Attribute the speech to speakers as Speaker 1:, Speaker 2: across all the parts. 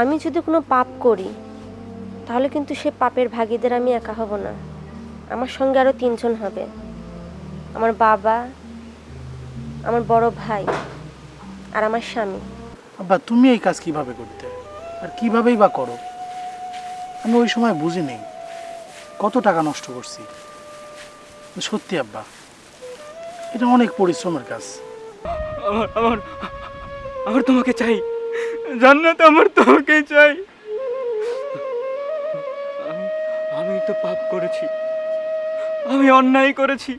Speaker 1: আমি যদি কোনো পাপ করি তাহলে কিন্তু সে পাপের ভাগীদের আমি একা হব না, আমার সঙ্গে আরও 3 জন হবে। আমার বাবা, আমার বড় ভাই আর আমার স্বামী।
Speaker 2: আব্বা তুমি এই কাজ কিভাবে করতে আর কিভাবেই বা করো? আমি ওই সময় বুঝিনি কত টাকা নষ্ট করছি। সত্যি আব্বা, এটা অনেক পরিশ্রমের কাজ।
Speaker 3: আমার আমার আমার তোমাকে চাই জান্নাত, আমার তোমাকে চাই। আমি আমি তো পাপ করেছি, আমি অন্যায় করেছি।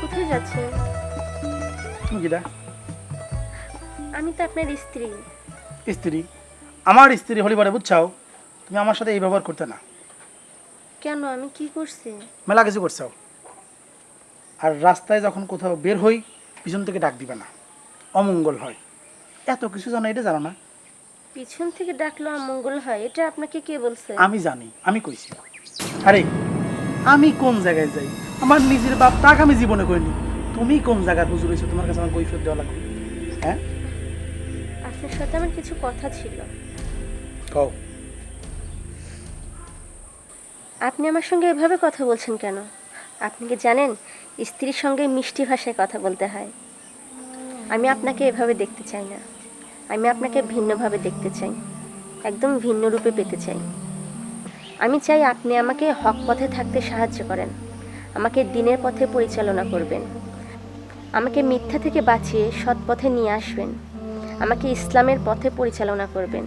Speaker 1: কোথায় যাচ্ছেন?
Speaker 2: তুমি কিটা?
Speaker 1: আমি তো আপনার স্ত্রী।
Speaker 2: স্ত্রী? আমার স্ত্রী হলি পারে বুঝছাও, তুমি আমার সাথে এই ব্যবহার করতে না।
Speaker 1: কেন, আমি কি করছি?
Speaker 2: মেলা কিছু করছাও। আর রাস্তায় যখন কোথাও বের হই পিছন থেকে ডাক দিবে না, অমঙ্গল হয়। এত কিছু জানো, এটা জানো না?
Speaker 1: পিছন থেকে ডাকলো অমঙ্গল হয়, এটা আপনাকে কে বলছে?
Speaker 2: আমি জানি, আমি কইছি। আরে আমি কোন জায়গায় যাই, আমার নিজের বাপ টাকা আমি জীবনে করিনি। তুমি কোন জায়গার হুজুর হয়েছো, তোমার কাছে আমার কৈফিয়ত দেওয়া লাগবে? হ্যাঁ,
Speaker 1: আপনার সাথে আমার কিছু কথা ছিল।
Speaker 2: কও।
Speaker 1: আপনি আমার সঙ্গে এভাবে কথা বলছেন কেন? আপনি কি জানেন স্ত্রীর সঙ্গে মিষ্টি ভাষায় কথা বলতে হয়? আমি আপনাকে এভাবে দেখতে চাই না, আমি আপনাকে ভিন্নভাবে দেখতে চাই, একদম ভিন্ন রূপে পেতে চাই। আমি চাই আপনি আমাকে হক পথে থাকতে সাহায্য করেন, আমাকে দিনের পথে পরিচালনা করবেন, আমাকে মিথ্যা থেকে বাঁচিয়ে সৎ পথে নিয়ে আসবেন, আমাকে ইসলামের পথে পরিচালনা করবেন,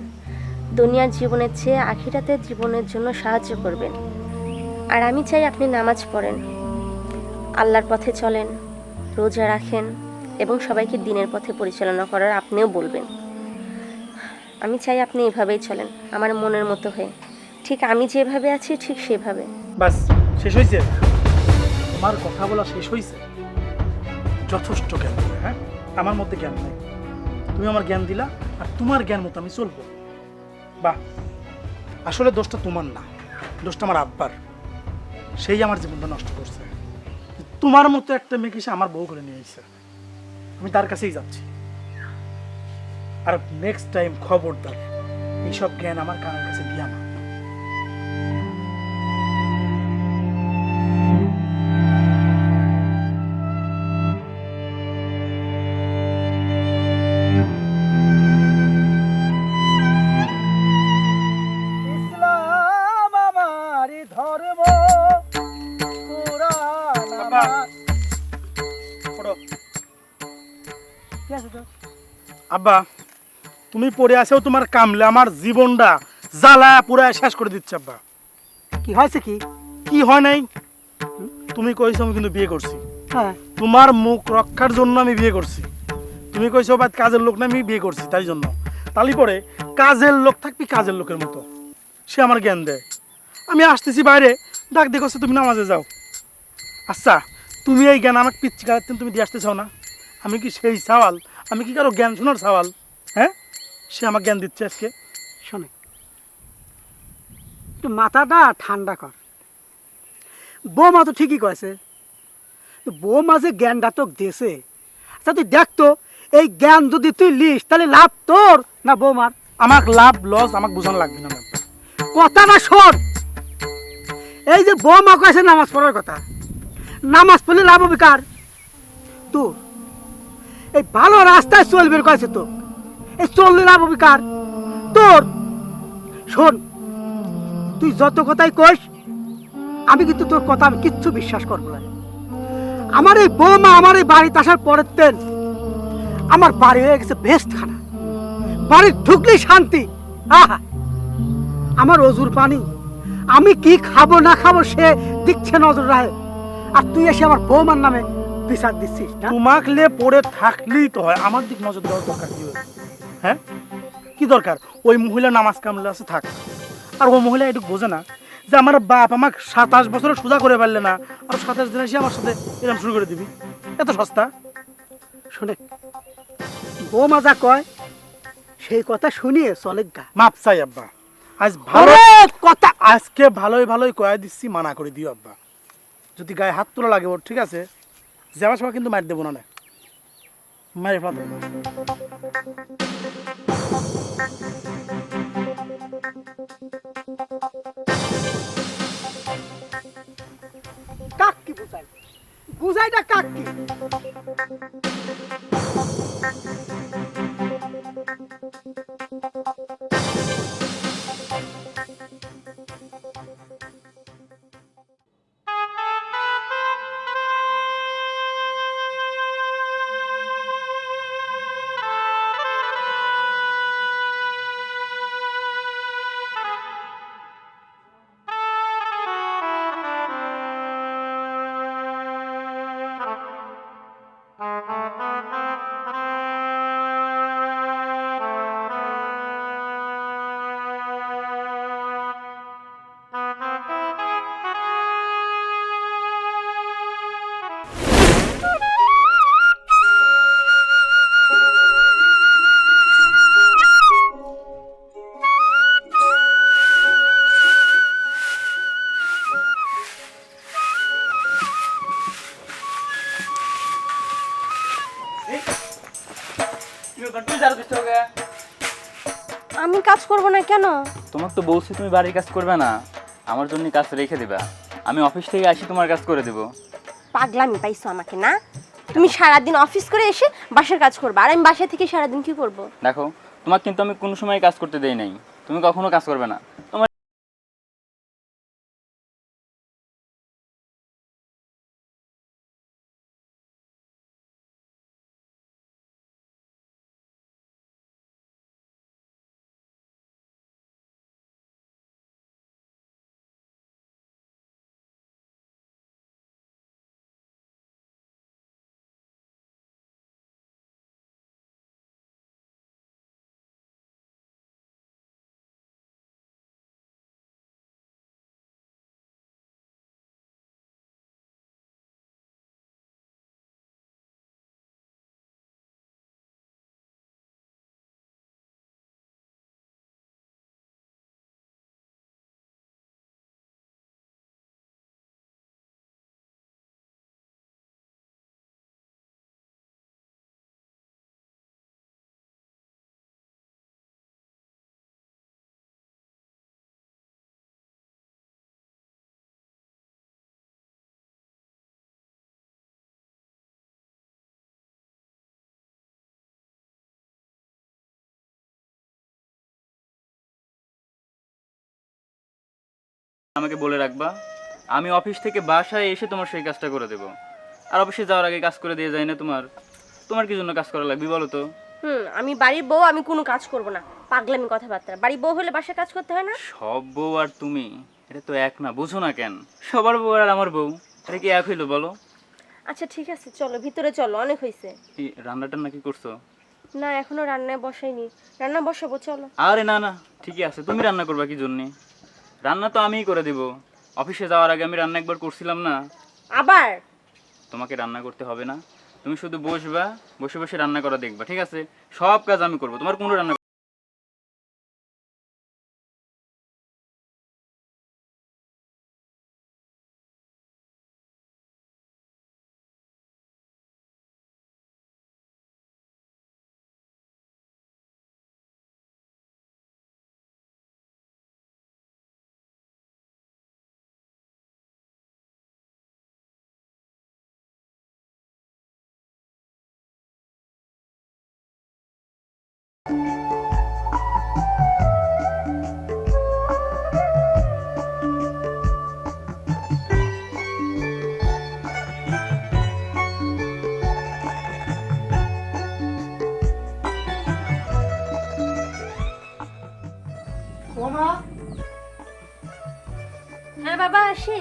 Speaker 1: দুনিয়ার জীবনের চেয়ে আখিরাতের জীবনের জন্য সাহায্য করবেন। আর আমি চাই আপনি নামাজ পড়েন, আল্লাহর পথে চলেন, রোজা রাখেন এবং সবাইকে দিনের পথে পরিচালনা করার আপনিও বলবেন। আমি চাই আপনি এভাবেই চলেন, আমার মনের মতো হয়ে, ঠিক আমি যেভাবে আছি ঠিক সেভাবে।
Speaker 2: বাস, শেষ হয়েছে? তোমার কথা বলা শেষ হয়েছে? যথেষ্ট জ্ঞান দিলে। হ্যাঁ, আমার মধ্যে জ্ঞান নাই, তুমি আমার জ্ঞান দিলা, আর তোমার জ্ঞান মতো আমি চলবো। বাহ, আসলে দোষটা তোমার না, দোষটা আমার আব্বার। সেই আমার জীবনটা নষ্ট করছে। তোমার মতো একটা মেয়েকে সে আমার বউ করে নিয়ে এসেছে, আমি তার কাছেই যাচ্ছি। আর নেক্সট টাইম খবরদার এইসব জ্ঞান আমার কানের কাছে দিয়া না। ইসলাম আমারই ধর্ম, কোরআন আমার। আব্বা, তুমি পড়ে আছো, তোমার কামলে আমার জীবনটা জ্বালা পুরা শেষ করে দিচ্ছে। আব্বা,
Speaker 4: কি হয়েছে? কি
Speaker 2: কি হয় নাই? তুমি কইছো আমি কিন্তু বিয়ে করছি।
Speaker 4: হ্যাঁ,
Speaker 2: তোমার মুখ রক্ষার জন্য আমি বিয়ে করছি। তুমি কইছো বাদ কাজের লোক না, আমি বিয়ে করছি তাই জন্য। তালি পরে কাজের লোক থাকবি কাজের লোকের মতো, সে আমার জ্ঞান দেয়। আমি আসতেছি বাইরে, ডাক দেখছো তুমি নামাজে যাও। আচ্ছা, তুমি এই জ্ঞান আমাকে পিচ্ছি কাটাতেন, তুমি দিয়ে আসতে চাও না? আমি কি সেই সওয়াল? আমি কি কারো জ্ঞান শোনার সওয়াল? হ্যাঁ, সে আমার জ্ঞান দিচ্ছে আজকে।
Speaker 4: শোনে, একটু মাথাটা ঠান্ডা কর। বৌমা তো ঠিকই কয়েছে, বৌমা যে জ্ঞানটা তোকে দিয়েছে, আচ্ছা তুই দেখতো এই জ্ঞান যদি তুই লিস তাহলে লাভ তোর না বৌমার?
Speaker 2: আমার লাভ লস আমাকে বোঝানো লাগবে না।
Speaker 4: কথাটা শোন, এই যে বৌমা কয়েছে নামাজ পড়ার কথা, নামাজ পড়লে লাভ হবে কার? তোর। এই ভালো রাস্তায় চলবে কয়েছে তো, এই চললে লাভ হবে কার? তোর। শোন, তুই যত কথাই কইস আমি কিন্তু তোর কথা আমি কিচ্ছু বিশ্বাস করবো না। আমার এই বৌমা আমার এই বাড়িতে আসার পরের দিন আমার বাড়ি হয়ে গেছে বেস্ট খানা, বাড়ি ঢুকলেই শান্তি। আহা, আমার অজুর পানি আমি কি খাবো না খাবো সে দিচ্ছে নজর রাখে, আর তুই এসে আমার বৌমার নামে বিচার দিচ্ছিস না?
Speaker 2: তোমাকলে পড়ে থাকলেই তো হয়, আমার দিক নজর দেওয়ার দরকার কি? হ্যাঁ, কি দরকার? ওই মহিলা নামাজ কামলে আছে থাক, আর ও মহিলা এটুকু বোঝে না যে আমার বাপ আমাকে 27 বছরে সোজা করে পারলে না, আর 27 দিন এসে আমার সাথে এরকম শুরু করে দিবি? এত সস্তা?
Speaker 4: শোনে, বৌমা যা কয় সেই কথা শুনিয়ে চলে গা।
Speaker 2: মাপ চাই আব্বা, আজ ভালো
Speaker 4: ওরে কথা
Speaker 2: আজকে ভালোই ভালোই কয়া দিচ্ছি, মানা করে দিও আব্বা। যদি গায়ে হাত তোলা লাগে ওর, ঠিক আছে, যাওয়ার সময় কিন্তু মার দেবো না, মারে ফেলা দেবো।
Speaker 4: কাক কি বুঝাই, বুঝাইটা কাক কি?
Speaker 1: আমি কাজ করব না কেন?
Speaker 3: তোমাকে তো বলছি তুমি বাড়ির কাজ করবে না, আমার জন্য কাজ রেখে দিবা। আমি অফিস থেকে আসি তোমার কাজ করে দেবো।
Speaker 1: পাগলামি পাইছো আমাকে না? তুমি সারাদিন অফিস করে এসে বাসার কাজ করবে, আর আমি বাসা থেকে সারাদিন কি করব?
Speaker 3: দেখো, তোমাকে কিন্তু আমি কোনো সময় কাজ করতে দেই নাই, তুমি কখনো কাজ করবে না। তোমার আমাকে বলে রাখবা, আমি অফিস থেকে বাসায় এসে তোমার সেই কাজটা করে দেবো। আর অফিসে যাওয়ার আগে কাজ করে দিয়ে যায় না তোমার? তোমার কি জন্য কাজ করা লাগবে বলো তো?
Speaker 1: আমি বাড়ির বউ, আমি কোনো কাজ করব না। পাগলামি কথাবার্তা। বাড়ির বউ হলে বাসার কাজ করতে হয় না?
Speaker 3: সব বউ আর তুমি এটা তো এক না, বুঝো না কেন? সবার বউ আর আমার বউ এটা কি এক হইলো বলো?
Speaker 1: আচ্ছা ঠিক আছে, চলো ভিতরে চলো, অনেক হয়েছে।
Speaker 3: কি রান্নাটা নাকি করছো?
Speaker 1: না, এখনো রান্নায় বসাইনি, রান্না বসাবো, চলো।
Speaker 3: আরে না না, ঠিকই আছে। তুমি রান্না করবা কি জন্যে? রান্না তো আমিই করে দেবো। অফিসে যাওয়ার আগে আমি রান্না একবার করছিলাম না।
Speaker 1: আবার?
Speaker 3: তোমাকে রান্না করতে হবে না, তুমি শুধু বসবা, বসে বসে রান্না করা দেখবা, ঠিক আছে? সব কাজ আমি করবো, তোমার কোনো রান্না
Speaker 4: বৌমা
Speaker 1: হ্যাঁ বাবা, আসি।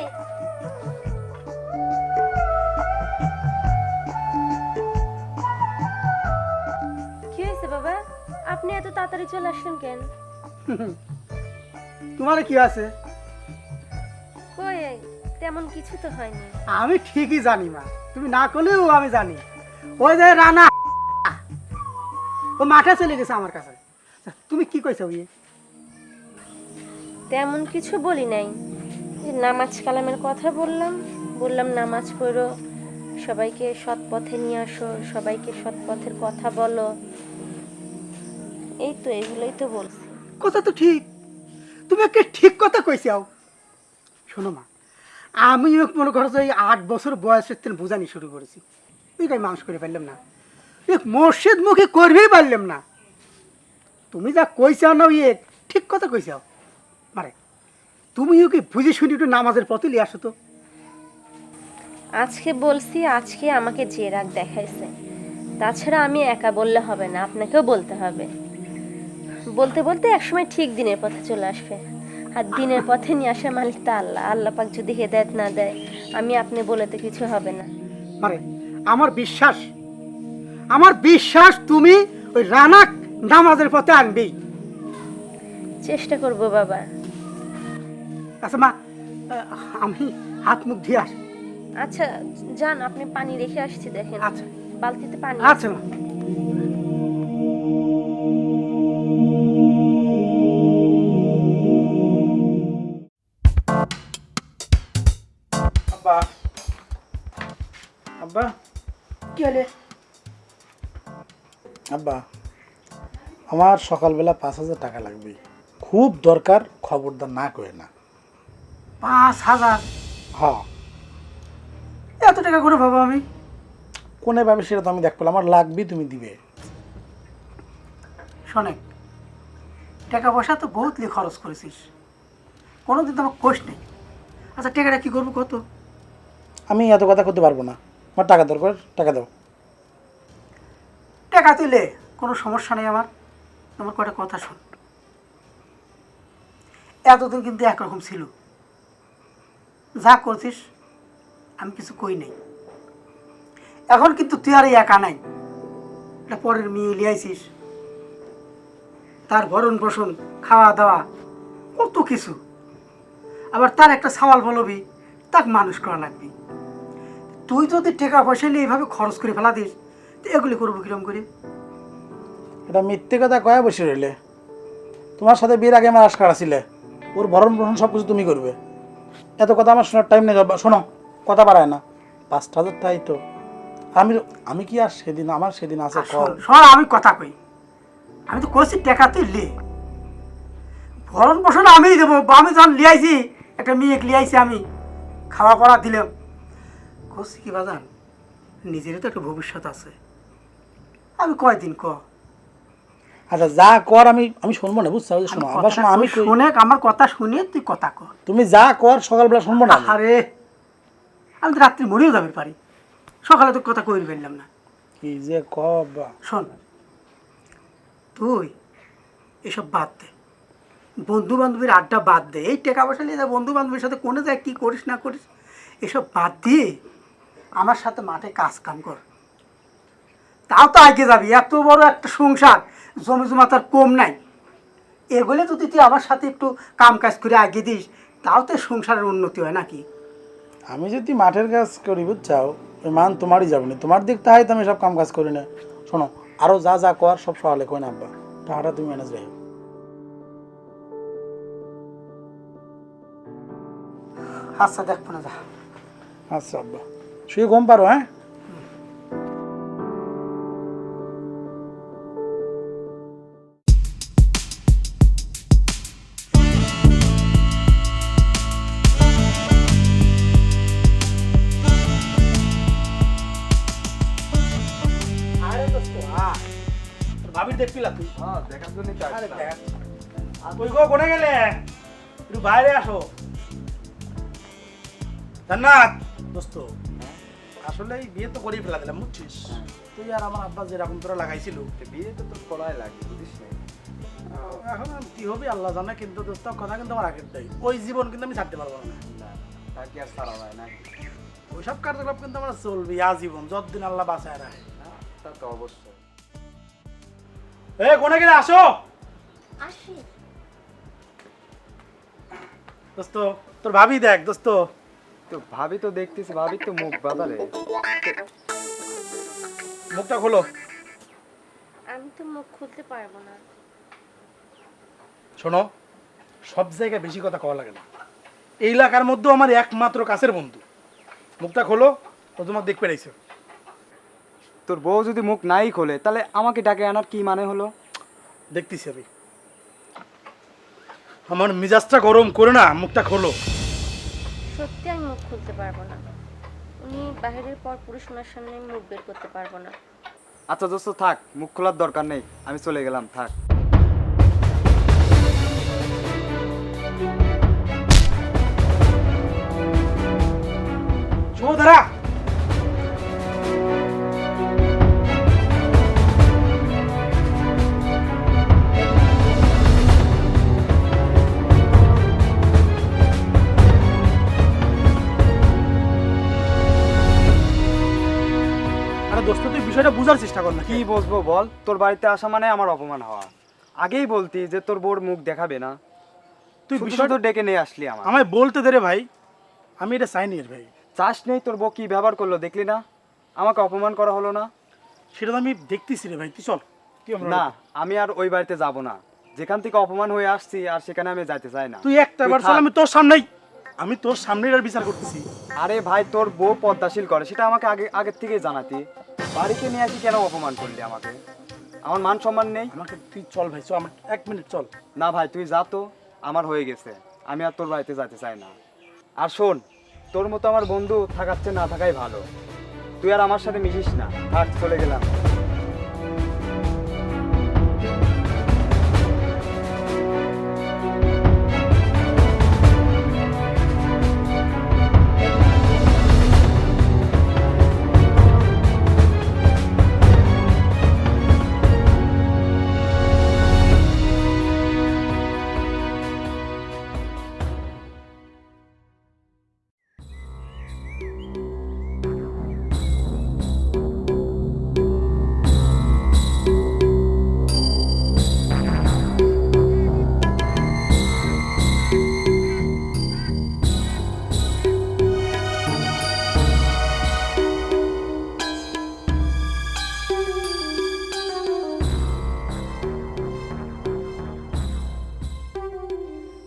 Speaker 1: কি হয়েছে বাবা, আপনি এত তাড়াতাড়ি চলে আসলেন কেন?
Speaker 4: তোমার কি আছে?
Speaker 1: কই, তেমন কিছু তো হয়নি।
Speaker 4: আমি ঠিকই জানি মা, তুমি না করলেও আমি জানি। ওই যে রানা ও মাঠে চলে গেছে আমার কাছে। তুমি কি কইছো ইয়ে?
Speaker 1: তেমন কিছু বলি নাই, যে নামাজ কালামের কথা বললাম নামাজ পড়ো, সবাইকে সৎ পথে নিয়ে আসো, সবাইকে সৎ পথের কথা বলো, এই তো এগুলোই তো বলছি।
Speaker 4: কথা তো ঠিক, তুমি একটা ঠিক কথা কইছাও। শোনো মা, আমি মনে করো যে 8 বছর বয়সের থেকে বোঝানি শুরু করেছি, তুই গাই মানুষ করে পারলাম না, এক মসজিদ মুখে করবেই পারলাম না। তুমি যা কইছাও না ইয়ে ঠিক কথা কইছাও মারে, তুমিও কি বুঝে শুনি একটু নামাজের পথে নিয়ে আসো তো।
Speaker 1: আজকে বলছি, আজকে আমাকে যে রাগ দেখাইছে, তাছাড়া আমি একা বললে হবে না, আপনাকেও বলতে হবে। বলতে বলতে একসময় ঠিক দিনের পথে চলে আসবে, আর দিনের পথে নিয়ে আসার মালিক তা আল্লাহ। আল্লাহ পাক যদি হেদায়েত না দেয়, আমি আপনি বলে তো কিছু হবে না।
Speaker 4: মারে আমার বিশ্বাস তুমি ওই রানাক নামাজের পথে আনবেই।
Speaker 1: চেষ্টা করব বাবা।
Speaker 4: আচ্ছা মা, আমি হাত মুখ ধুয়ে আসি।
Speaker 1: আচ্ছা যান, আপনি পানি রেখে আসছি, দেখেন
Speaker 4: আচ্ছা
Speaker 1: বালতিতে পানি।
Speaker 4: আচ্ছা মা।
Speaker 2: আব্বা, আব্বা,
Speaker 4: কি হলে?
Speaker 2: আব্বা, আমার সকালবেলা 5,000 টাকা লাগবে, খুব দরকার, খবরদার না করে না।
Speaker 4: 5,000?
Speaker 2: হ্যাঁ,
Speaker 4: এত টাকা করে ভাবো আমি?
Speaker 2: কোনে ভাবে সেটা তো আমি দেখ পেলাম, আমার লাগবে, তুমি দিবে।
Speaker 4: শোনেক, টাকা পয়সা তো বহুত লিয়ে খরচ করেছিস, কোনোদিন তো আমার কোষ নেই। আচ্ছা টাকাটা কি করবো কত?
Speaker 2: আমি এত কথা করতে পারবো না, আমার টাকা দরকার, টাকা দাও।
Speaker 4: টাকা তুলে কোনো সমস্যা নেই আমার, তোমার কটা কথা শোন। এতদিন কিন্তু একরকম ছিল, যা করছিস আমি কিছু কই নাই। এখন কিন্তু তুই আর এই একা নাই, এটা পরের মেয়ে লিয়াইছিস, তার ভরণ পোষণ, খাওয়া দাওয়া, কত কিছু। আবার তার একটা সামাল বলবি, তাকে মানুষ করা লাগবে। তুই যদি টাকা পয়সা নিয়ে এইভাবে খরচ করে ফেলা দিস, তো এগুলি করবো কিরম করে?
Speaker 2: এটা মিথ্যে কথা কয়ে বসে রইলে। তোমার সাথে বিয়ের আগে আমার আশ কাটা ছিলে, ওর ভরণ পোষণ সব কিছু তুমি করবে। এত কথা আমার শোনার টাইম নেই। শোনো, কথা বাড়ায় না, 5,000 টাকাই তো। আমি কি আর সেদিন, আমার সেদিন আছে কল।
Speaker 4: শোন আমি কথা কই, আমি তো করছি টাকা তুই লে, ভরণ পোষণ আমি দেবো। আমি যখন লিয়াইছি, একটা মেয়ে লিয়াইছি, আমি খাওয়া পড়া দিলাম, করছি কি বাজান, নিজেরই তো একটা ভবিষ্যৎ আছে। আমি কয়দিন ক
Speaker 2: আচ্ছা যা কর আমি শুনবো না, বুঝছো? শোনো আবার শোনো, আমি কই-
Speaker 4: শুনে আমার কথা শুনে তুই কথা কর।
Speaker 2: তুমি যা কর সকালবেলা শুনবো না আমি।
Speaker 4: আরে আমি তো রাত্রি মরেও যাবে পারি, সকালে তো কথা কই ফেললাম না।
Speaker 2: কি যে কবা।
Speaker 4: শোন, তুই এসব বাদ দে, বন্ধু বান্ধবীর আড্ডা বাদ দে, এই টাকা পয়সা নিয়ে যা বন্ধু বান্ধবীর সাথে কোনে যায় কী করিস না করিস, এসব বাদ দিয়ে আমার সাথে মাঠে কাজ কাম কর, তাও তো আগে যাবি। এত বড় একটা সংসার, জমি জমা তার কম নাই, এগুলো যদি তুই আমার সাথে একটু কাম কাজ করে আগে দিস, তাও তো সংসারের উন্নতি হয় নাকি?
Speaker 2: আমি যদি মাঠের কাজ করি, বুঝছাও, ওই মান তোমারই যাবে না, তোমার দিক তাই তো আমি সব কাম কাজ করি না। শোনো, আরো যা যা কর সব সকালে কই না আব্বা, টাকাটা তুমি ম্যানেজ রাখো।
Speaker 4: আচ্ছা দেখবো না, যা।
Speaker 2: আচ্ছা আব্বা, শুয়ে ঘুম পারো, হ্যাঁ? ভাবির দেখছিলা তুই?
Speaker 5: হ্যাঁ দেখার জন্য
Speaker 2: আরে দেখ, কই গো, কোনে গেলে? একটু বাইরে আসো। জান্নাত দোস্ত, আসলে এই বিয়ে তো করেই ফেলা দিলাম, বুঝছিস? তুই আর আমার আব্বা যেরকম তোরা লাগাইছিল,
Speaker 5: বিয়ে তো তোর করাই লাগে, বুঝিস না?
Speaker 2: এখন আর কি হবে আল্লাহ জানে, কিন্তু দোস্ত কথা কিন্তু আমার আগের দেয়, ওই জীবন কিন্তু আমি ছাড়তে পারবো না।
Speaker 5: না তাকে আর ছাড়া হয় না।
Speaker 2: ওইসব কার্যকলাপ কিন্তু আমার চলবে আজীবন, যতদিন আল্লাহ বাঁচায় রাখে।
Speaker 5: তা তো অবশ্যই।
Speaker 2: এ কোনে গেলে আসো
Speaker 1: আসি।
Speaker 2: দোস্ত, তোর ভাবি দেখ দোস্ত।
Speaker 5: তো ভাবি তো দেখতেছি, ভাবি তো মুখ বাজারে।
Speaker 2: মুখটা খোলো।
Speaker 1: আমি তো মুখ খুলতে পারবো না।
Speaker 2: শোনো, সব জায়গায় বেশি কথা কওয়া লাগে না। এই এলাকার মধ্যে আমার একমাত্র কাছের বন্ধু। মুখটা খোলো, ও তোমার দেখ পেরেছে।
Speaker 5: তোর বউ যদি মুখ নাই খোলে তাহলে আমাকে ডাকে আনার কি মানে হলো?
Speaker 2: দেখতেছি আমি। আমার মিজাজটা গরম করে না, মুখটা খোলো।
Speaker 1: সত্যি আমি মুখ খুলতে পারবো না। উনি বাইরের পর পুরুষ ওনার সামনে আমি মুখ বের করতে পারবো না।
Speaker 5: আচ্ছা দোস্ত থাক, মুখ খোলার দরকার নেই, আমি চলে গেলাম, থাক।
Speaker 2: সৌদারা, আরে দোস্ত তুই বিষয়টা বোঝার চেষ্টা কর না।
Speaker 5: কি বসবো বল? তোর বাড়িতে আসা মানে আমার অপমান হওয়া। আগেই বলতি যে তোর বউর মুখ দেখাবে না,
Speaker 2: তুই
Speaker 5: তুই
Speaker 2: বিষয়টা
Speaker 5: বিষয়টা ডেকে নিয়ে আসলি আমার।
Speaker 2: আমায় বলতে দে রে ভাই, আমি এটা চাইনি এর ভাই।
Speaker 5: চাষ নেই, তোর বউ কি ব্যবহার করলো দেখলি না? আমাকে অপমান করা হলো না?
Speaker 2: সেটা তো আমি দেখতেছি রে ভাই, তুই চল। কি আমরা
Speaker 5: না, আমি আর ওই বাড়িতে যাব না। যেখান থেকে অপমান হয়ে আসছি আর সেখানে আমি যাইতে চাই না।
Speaker 2: তুই একটা বার চল,
Speaker 5: থাক।
Speaker 2: আমি তোর সামনেই আর বিচার করতেছি।
Speaker 5: আরে ভাই, তোর বউ পদ্মাশীল করে, সেটা আমাকে আগের থেকেই জানাতি। বাড়িতে নিয়ে আসি কেন অপমান করলি আমাকে? আমার মান সম্মান নেই?
Speaker 2: আমাকে তুই চল ভাই, চল, আমার 1 মিনিট চল।
Speaker 5: না ভাই, তুই যা তো, আমার হয়ে গেছে। আমি আর তোর বাড়িতে যেতে চাই না। আর শোন, তোর মতো আমার বন্ধু থাকাচ্ছে না থাকাই ভালো। তুই আর আমার সাথে মিশিস না, থাক, চলে গেলাম।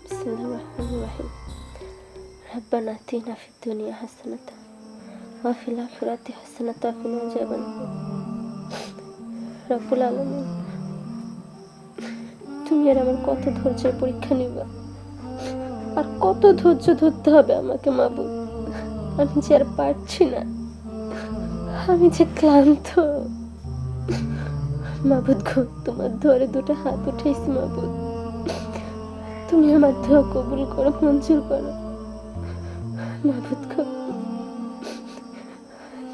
Speaker 1: বিসমিল্লাহির রহমানির রহিম। রব্বানা আতিনা ফিদ দুনিয়া হাসানাতান ওয়া ফিল আখিরাতি হাসানাতান ওয়া কিনা আযাবান্নার। রব্বুল আলামিন, তুমি আর আমার কত ধৈর্যের পরীক্ষা নিবা, আর কত ধৈর্য ধরতে হবে আমাকে মাবুদ। আমি যে আর পারছি না, আমি যে ক্লান্ত মাবুদ গো। তোমার ধরে দুটো হাত উঠেছি মাবুদ, তুমি আমার দোয়া কবুল করো, মঞ্জুর করো মাবুদ গো।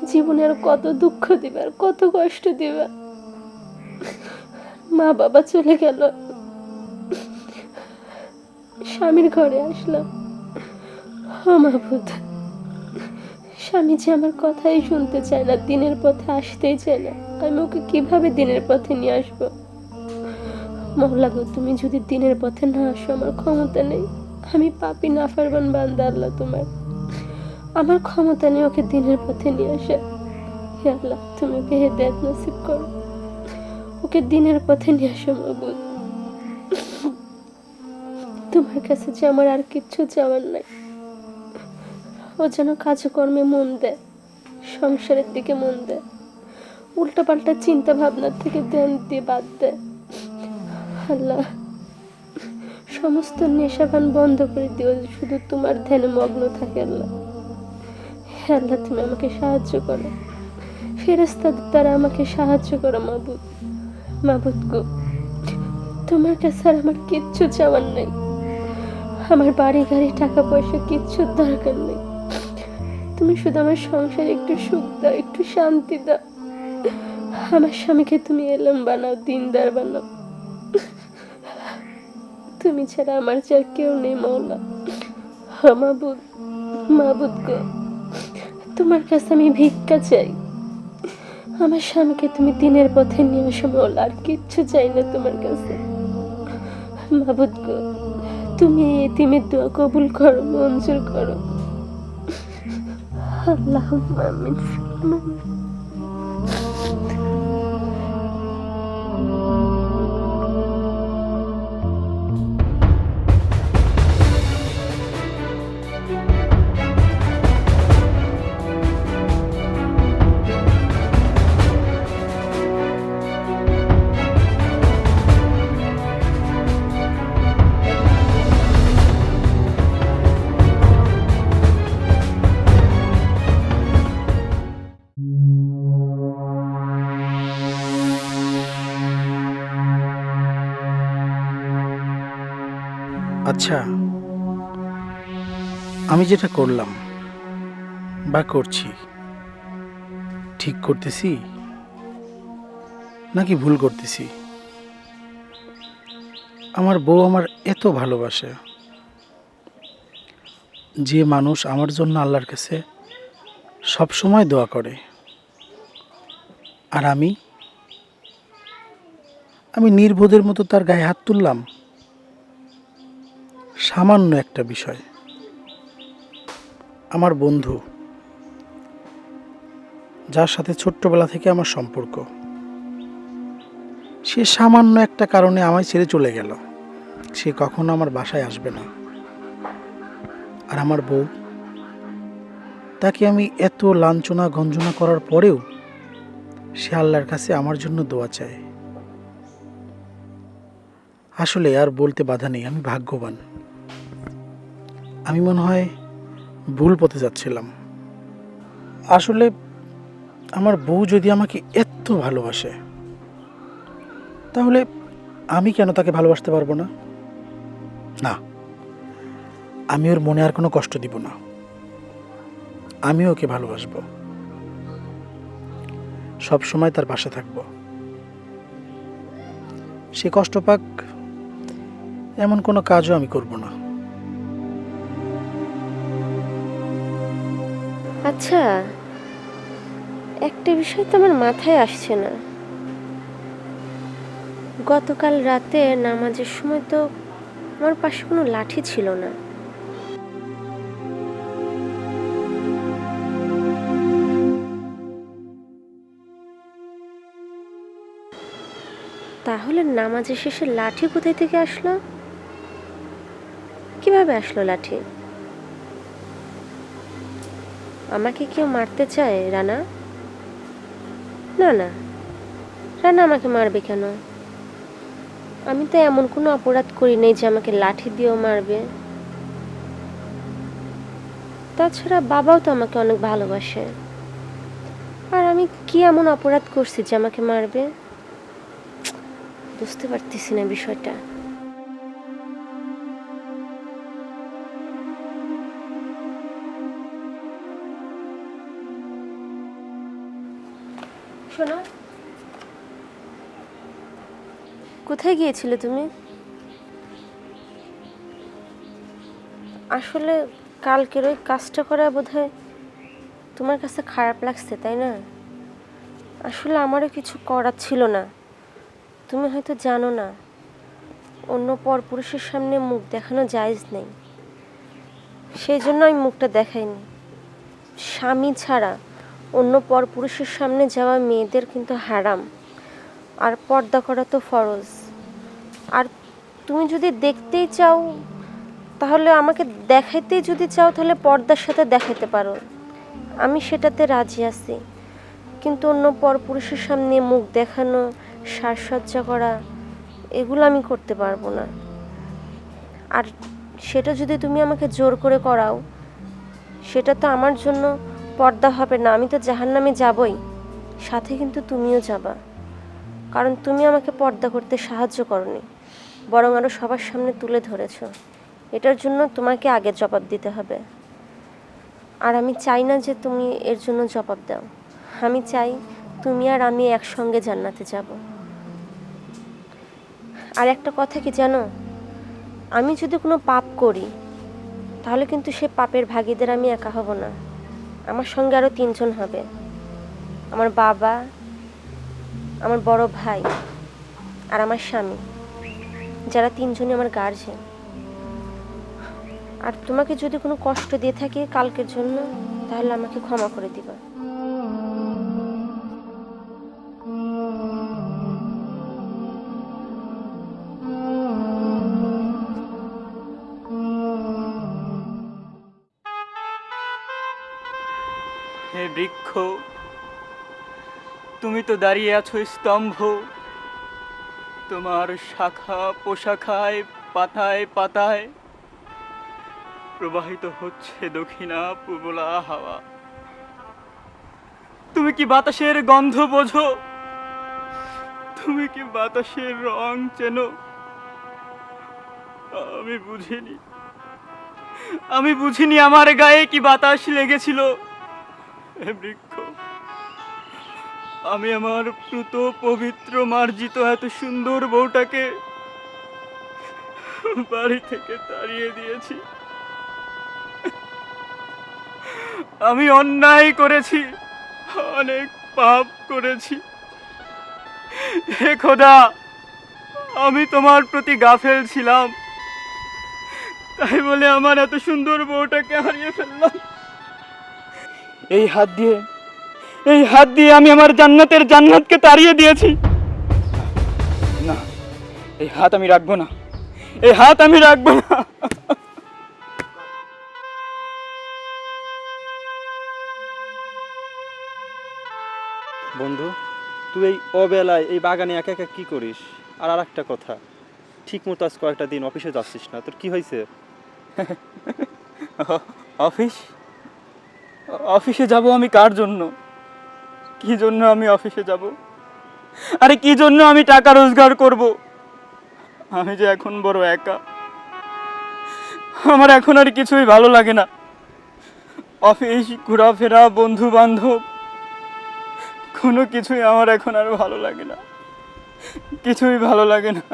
Speaker 1: জীবনে আর কত দুঃখ দিবে, আর কত কষ্ট দিবে। মা বাবা চলে গেল, স্বামীর ঘরে আসলাম। ও মাবুদ, স্বামী যে আমার কথাই শুনতে চায় না, দিনের পথে আসতেই চায় না। আমি ওকে কিভাবে দিনের পথে নিয়ে আসবো? মওলা গো, তুমি যদি দিনের পথে না আসো, আমার ক্ষমতা নেই। আমি পাপী নাফরমান বান্দা আল্লাহ তোমার, আমার ক্ষমতা নেই ওকে দিনের পথে নিয়ে আসা। হে আল্লাহ, তুমি ওকে হেদায়েত নসিব করো, ওকে দিনের পথে নিয়ে আসো মাবুদ। তোমার কাছে যে আমার আর কিচ্ছু চাওয়ার নাই। ও যেন কাজকর্মে মন দেয়, সংসারের দিকে মন দেয়, উল্টাপাল্টা চিন্তা ভাবনার থেকে ধ্যান দিয়ে বাদ দেয়। আল্লাহ, সমস্ত নেশাভান বন্ধ করে দিও, শুধু তোমার ধ্যানে মগ্ন থাকে আল্লাহ। হে আল্লাহ, তুমি আমাকে সাহায্য করো, ফেরেশতাদের দ্বারা আমাকে সাহায্য করো মাবুদ। মাবুদ গো, তোমার কাছে আর আমার কিচ্ছু চাওয়ার নেই। আমার বাড়ি গাড়ি টাকা পয়সা কিচ্ছুর দরকার নেই। তুমি শুধু আমার সংসারে একটু সুখ দাও, একটু শান্তি দাও। আমার স্বামীকে তুমি এলেম বানাও, দিনদার বানাও। তুমি ছাড়া আমার চার কেউ নেই মওলা। মাবুদ, মাবুদ গো, তোমার কাছে আমি ভিক্ষা চাই। আমার স্বামীকে তুমি দিনের পথে নিয়ে আসো মওলা, আর কিচ্ছু চাই না তোমার কাছে। মাবুদ গো, তুমি এই এতিমের দোয়া কবুল করো, মঞ্জুর করো। আল্লাহুম্মা আমিন।
Speaker 2: আচ্ছা, আমি যেটা করলাম বা করছি ঠিক করতেছি নাকি ভুল করতেছি? আমার বউ আমার এত ভালোবাসে, যে মানুষ আমার জন্য আল্লাহর কাছে সব সময় দোয়া করে, আর আমি নির্বোধের মতো তার গায়ে হাত তুললাম। সামান্য একটা বিষয়, আমার বন্ধু যার সাথে ছোট্টবেলা থেকে আমার সম্পর্ক, সে সামান্য একটা কারণে আমায় ছেড়ে চলে গেল। সে কখনো আমার বাসায় আসবে না। আর আমার বউ, তাকে আমি এত লাঞ্ছনা গঞ্জনা করার পরেও সে আল্লাহর কাছে আমার জন্য দোয়া চায়। আসলে আর বলতে বাধা নেই, আমি ভাগ্যবান। আমি মনে হয় ভুল পথে যাচ্ছিলাম। আসলে আমার বউ যদি আমাকে এত ভালোবাসে, তাহলে আমি কেন তাকে ভালোবাসতে পারবো না? না, আমি ওর মনে আর কোনো কষ্ট দিব না। আমি ওকে ভালোবাসবো, সব সময় তার পাশে থাকবো। সে কষ্ট পাক এমন কোনো কাজও আমি করব না।
Speaker 1: আচ্ছা, একটা বিষয় তো আমার মাথায় আসছে না। গতকাল রাতে নামাজের সময় তো আমার পাশে কোনো লাঠি ছিল না। তাহলে নামাজের শেষে লাঠি কোথায় থেকে আসলো? কিভাবে আসলো লাঠি? আমাকে কেউ মারতে চায় রানা? না না, রানা আমাকে মারবে কেন? আমি তো এমন কোনো অপরাধ করি নাই যে আমাকে লাঠি দিয়েও মারবে। তাছাড়া বাবাও তো আমাকে অনেক ভালোবাসে। আর আমি কি এমন অপরাধ করছি যে আমাকে মারবে? বুঝতে পারতেছি না বিষয়টা। শোনো, কোথায় গিয়েছিলে তুমি? আসলে কালকের ওই কাজটা করা বোধহয় তোমার কাছে খারাপ লাগছে, তাই না? আসলে আমারও কিছু করার ছিল না। তুমি হয়তো জানো না, অন্য পরপুরুষের সামনে মুখ দেখানো জায়েজ নেই। সেই জন্য আমি মুখটা দেখাইনি। স্বামী ছাড়া অন্য পরপুরুষের সামনে যাওয়া মেয়েদের কিন্তু হারাম, আর পর্দা করা তো ফরজ। আর তুমি যদি দেখতেই চাও, তাহলে আমাকে দেখাইতেই যদি চাও, তাহলে পর্দার সাথে দেখাইতে পারো, আমি সেটাতে রাজি আছি। কিন্তু অন্য পরপুরুষের সামনে মুখ দেখানো, সাজসজ্জা করা, এগুলো আমি করতে পারবো না। আর সেটা যদি তুমি আমাকে জোর করে করাও, সেটা তো আমার জন্য পর্দা হবে না। আমি তো জাহান্নামে যাবই, সাথে কিন্তু তুমিও যাবা। কারণ তুমি আমাকে পর্দা করতে সাহায্য করনি, বরং আরও সবার সামনে তুলে ধরেছ। এটার জন্য তোমাকে আগে জবাব দিতে হবে। আর আমি চাই না যে তুমি এর জন্য জবাব দাও। আমি চাই তুমি আর আমি একসঙ্গে জান্নাতে যাব। আর একটা কথা কি জানো, আমি যদি কোনো পাপ করি, তাহলে কিন্তু সে পাপের ভাগীদের আমি একা হব না, আমার সঙ্গে আরও 3 জন হবে। আমার বাবা, আমার বড় ভাই, আর আমার স্বামী, যারা 3 জনই আমার গার্জিয়ান। আর তোমাকে যদি কোনো কষ্ট দিয়ে থাকি কালকের জন্য, তাহলে আমাকে ক্ষমা করে দিবা।
Speaker 3: হে বৃক্ষ, তুমি তো দাঁড়িয়ে আছো স্তম্ভ। তোমার শাখা পোশাখায়, পাতায় পাতায় প্রবাহিত হচ্ছে দক্ষিণা পূবলা হাওয়া। তুমি কি বাতাসের গন্ধ বোঝো? তুমি কি বাতাসের রং চেনো? আমি বুঝিনি আমার গায়ে কি বাতাস লেগেছিল। হে বৃক্ষ, আমি আমার প্লুত পবিত্র মার্জিত এত সুন্দর বউটাকে বাড়ি থেকে তাড়িয়ে দিয়েছি। আমি অন্যায় করেছি, অনেক পাপ করেছি। হে খোদা, আমি তোমার প্রতি গাফেল ছিলাম, তাই বলে আমার এত সুন্দর বউটাকে হারিয়ে ফেললাম। এই হাত দিয়ে আমি আমার জান্নাতকে তাড়িয়ে দিয়েছি। না, এই হাত আমি রাখবো না, এই হাত আমি রাখবো না।
Speaker 6: বন্ধু, তুই এই অবেলায় এই বাগানে একা একা কি করিস? আর একটা কথা, ঠিক মতো আজ কয়েকটা দিন অফিসে যাচ্ছিস না, তোর কি হয়েছে?
Speaker 3: অফিসে যাব আমি কার জন্য? কি জন্য আমি অফিসে যাব? আরে কি জন্য আমি টাকা রোজগার করব? আমি যে এখন বড় একা, আমার এখন আর কিছুই ভালো লাগে না। অফিস, ঘোরাফেরা, বন্ধু বান্ধব, কোনো কিছুই আমার এখন আর ভালো লাগে না, কিছুই ভালো লাগে না।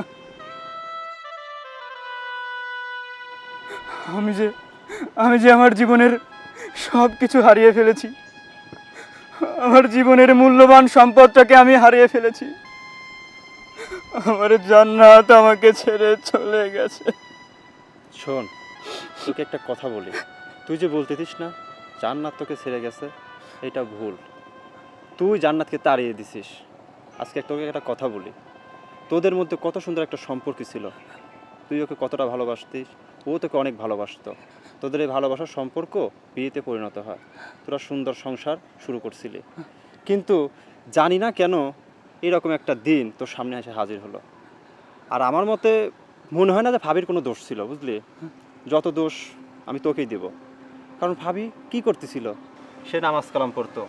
Speaker 3: আমি যে আমার জীবনের সব কিছু হারিয়ে ফেলেছি, আমার জীবনের মূল্যবান সম্পদটাকে আমি হারিয়ে ফেলেছি। আমার জান্নাত আমাকে ছেড়ে চলে গেছে।
Speaker 6: শোন, তোকে একটা কথা বলি, তুই যে বলতেছিস না জান্নাত তোকে ছেড়ে গেছে, এটা ভুল। তুই জান্নাতকে তাড়িয়ে দিছিস। আজকে তোকে একটা কথা বলি, তোদের মধ্যে কত সুন্দর একটা সম্পর্ক ছিল, তুই ওকে কতটা ভালোবাসতিস, ও তোকে অনেক ভালোবাসতো। তোদের এই ভালোবাসার সম্পর্ক বিয়েতে পরিণত হয়, তোরা সুন্দর সংসার শুরু করছিলি। কিন্তু জানি না কেন এরকম একটা দিন তোর সামনে এসে হাজির হলো। আর আমার মতে মনে হয় না যে ভাবির কোনো দোষ ছিল, বুঝলি? যত দোষ আমি তোকেই দেব। কারণ ভাবি কি করতেছিল? সে নামাজ কালাম পড়তো,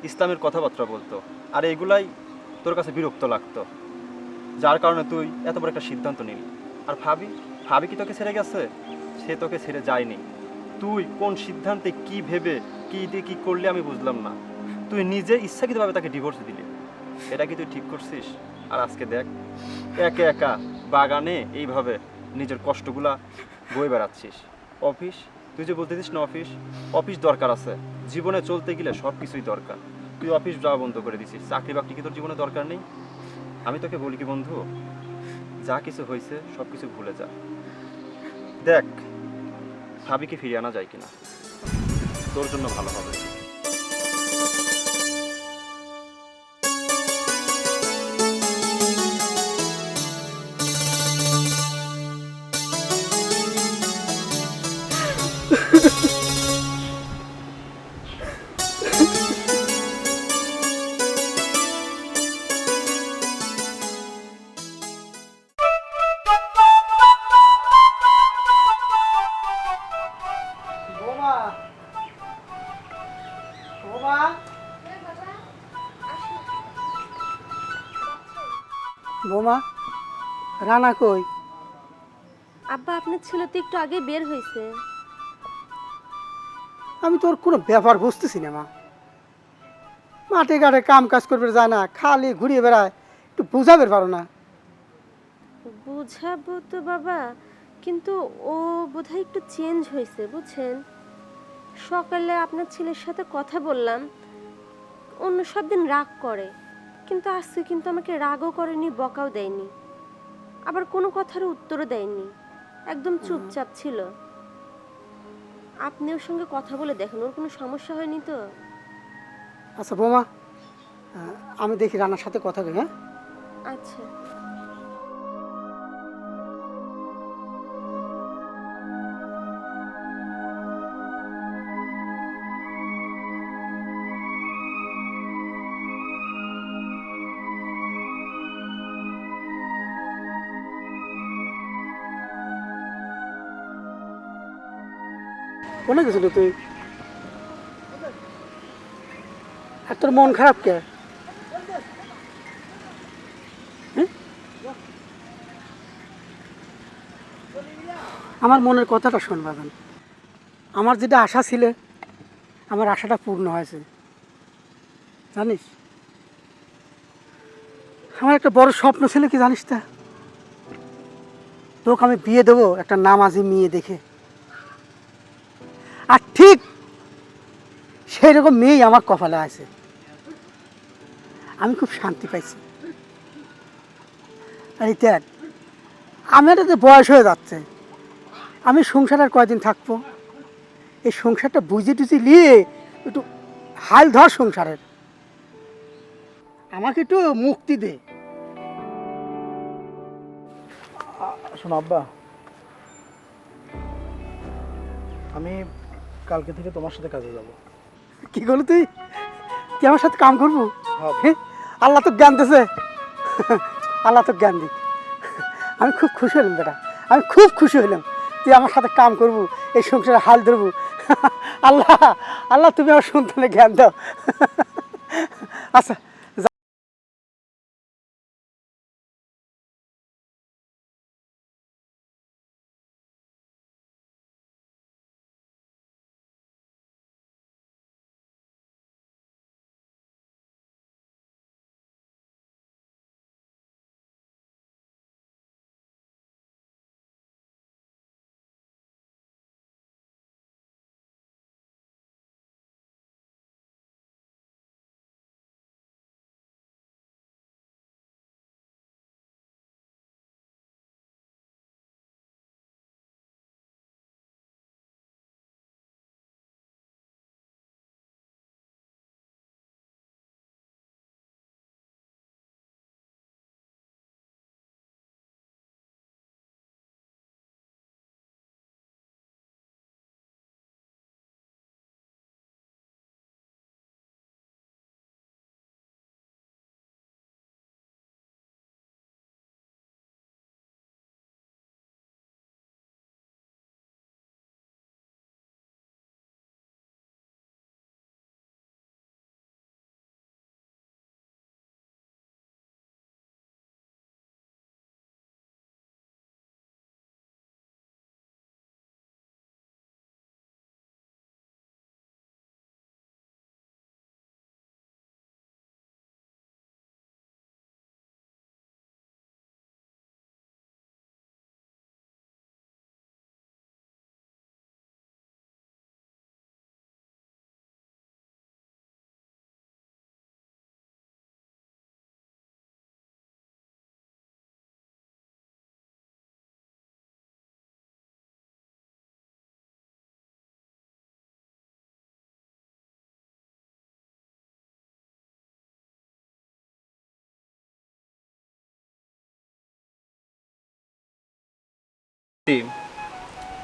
Speaker 6: ইসলামের কথাবার্তা বলতো, আর এগুলাই তোর কাছে বিরক্ত লাগতো, যার কারণে তুই এত বড় একটা সিদ্ধান্ত নিলি। আর ভাবি কি তোকে ছেড়ে গেছে? সে তোকে ছেড়ে যায়নি। তুই কোন সিদ্ধান্তে কি ভেবে কি দিয়ে কি করলে আমি বুঝলাম না। তুই নিজে ইচ্ছাকৃতভাবে তাকে ডিভোর্স দিলি, এটা কি তুই ঠিক করছিস? আর আজকে দেখ, একা একা বাগানে এইভাবে নিজের কষ্টগুলা বয়ে বেড়াচ্ছিস। অফিস, তুই যে বলতেছিস না অফিস দরকার আছে, জীবনে চলতে গেলে সব কিছুই দরকার। তুই অফিস যাওয়া বন্ধ করে দিছিস, চাকরি বাকরি কি তোর জীবনে দরকার নেই? আমি তোকে বলি কি বন্ধু, যা কিছু হয়েছে সব কিছু ভুলে যা। দেখ ভাবিকে ফিরিয়ে আনা যায় কিনা, তোর জন্য ভালো হবে।
Speaker 4: বোমা, বোমা, বোমা, রানা কই?
Speaker 1: আব্বা, আপনার ছেলে তো একটু আগে বের হয়েছে।
Speaker 4: আমি তোর কোনো ব্যাপার বুঝতেছি না মা। মাঠে ঘাটে কাম কাজ করবে যায় না, খালি ঘুরিয়ে বেড়ায়, একটু বুঝাবে পারো না?
Speaker 1: বুঝাবো তো বাবা, কিন্তু ও বোধহয় একটু চেঞ্জ হয়েছে, বুঝছেন? সকালে আপনার ছেলের সাথে কথা বললাম, অন্য সব দিন রাগ করে, কিন্তু আজকে কিন্তু আমাকে রাগও করেনি, বকাও দেয়নি, আবার কোনো কথার উত্তরও দেয়নি, একদম চুপচাপ ছিল। আপনি ওর সঙ্গে কথা বলে দেখেন, ওর কোনো সমস্যা হয়নি তো?
Speaker 4: আচ্ছা বোমা, আমি দেখি রানার সাথে কথা কই। হ্যাঁ,
Speaker 1: আচ্ছা।
Speaker 4: কোনে গেছিলি তুই? আর তোর মন খারাপ কে? আমার মনের কথাটা শোন বাজান। আমার যেটা আশা ছিল, আমার আশাটা পূর্ণ হয়েছে জানিস। আমার একটা বড় স্বপ্ন ছিল কি জানিস তা, তোকে আমি বিয়ে দেবো একটা নামাজি মেয়ে দেখে। আর ঠিক সেই রকম মেয়েই আমার কপালে আছে। আমি খুব শান্তি পাইছি। আর দেখ, আমার তো বয়স হয়ে যাচ্ছে, আমি সংসার আর কয়দিন থাকবো? এই সংসারটা বুঝে টুঝে নিয়ে একটু হাল ধর সংসারের, আমাকে একটু মুক্তি দে।
Speaker 2: শোনো আব্বা, আমি কালকে থেকে তোমার সাথে কাজে যাব।
Speaker 4: কি করলি তুই? তুই আমার সাথে কাম করবো?
Speaker 2: হ্যাঁ।
Speaker 4: হ্যাঁ, আল্লাহ তো জ্ঞান দিয়েছে, আল্লাহ তো জ্ঞান দিক। আমি খুব খুশি হলাম বেটা, আমি খুব খুশি হলাম তুই আমার সাথে কাম করবো, এই সংসারে হাল ধরবো। আল্লাহ, আল্লাহ তুমি আমার সন্তানের জ্ঞান দাও। আচ্ছা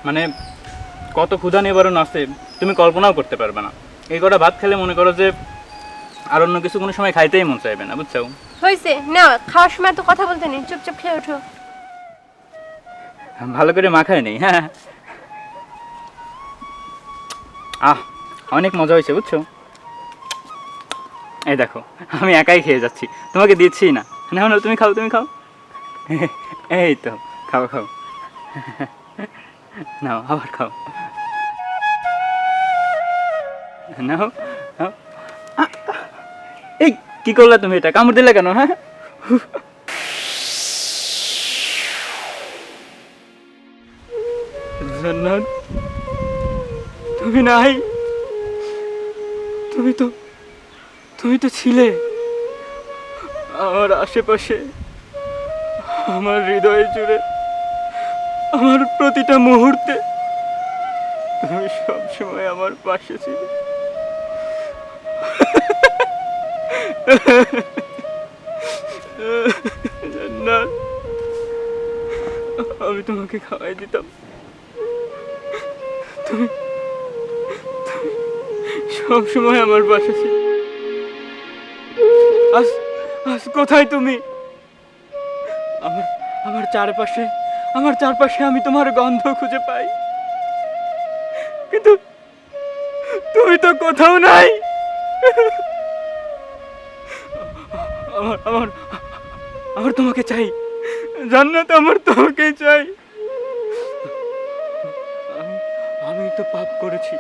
Speaker 3: মানে কত ক্ষুধা নিবারণ আছে তুমি কল্পনাও করতে পারবে না। এই কটা ভাত খেলে মনে করো যে আর অন্য কিছু কোনো সময় খাইতেই মন চাইবে না, বুঝছো?
Speaker 1: হয়েছে না, খাওয়ার সময় তো কথা বলতে নেই, চুপচাপ খেয়ে ওঠো।
Speaker 3: ভালো করে মাখায় নেই। হ্যাঁ, অনেক মজা হয়েছে বুঝছো। এই দেখো আমি একাই খেয়ে যাচ্ছি, তোমাকে দিচ্ছি না। না না, তুমি খাও, তুমি খাও। এই তো খাও খাও, নাও আবার খাও, নাও নাও। এই কি করলে তুমি? এটা কামড় দিলে কেন? হ্যাঁ, জান্নাত তুমি নাই, তুমি তো ছিলে আমার আশেপাশে, আমার হৃদয়ে জুড়ে, আমার প্রতিটা মুহূর্তে তুমি সবসময় আমার পাশে ছিলে। জান্নাত, আমি তোমাকে খাওয়াই দিতাম, তুমি সব সময় আমার পাশে ছিলে। আজ আজ কোথায় তুমি? আমার চারপাশে আমি তোমার গন্ধ খুঁজে পাই, কিন্তু তুমি তো কোথাও নাই। আমার আমার তোমাকে চাই জান্নাত, আমার তোমাকে চাই। তো পাপ করেছি,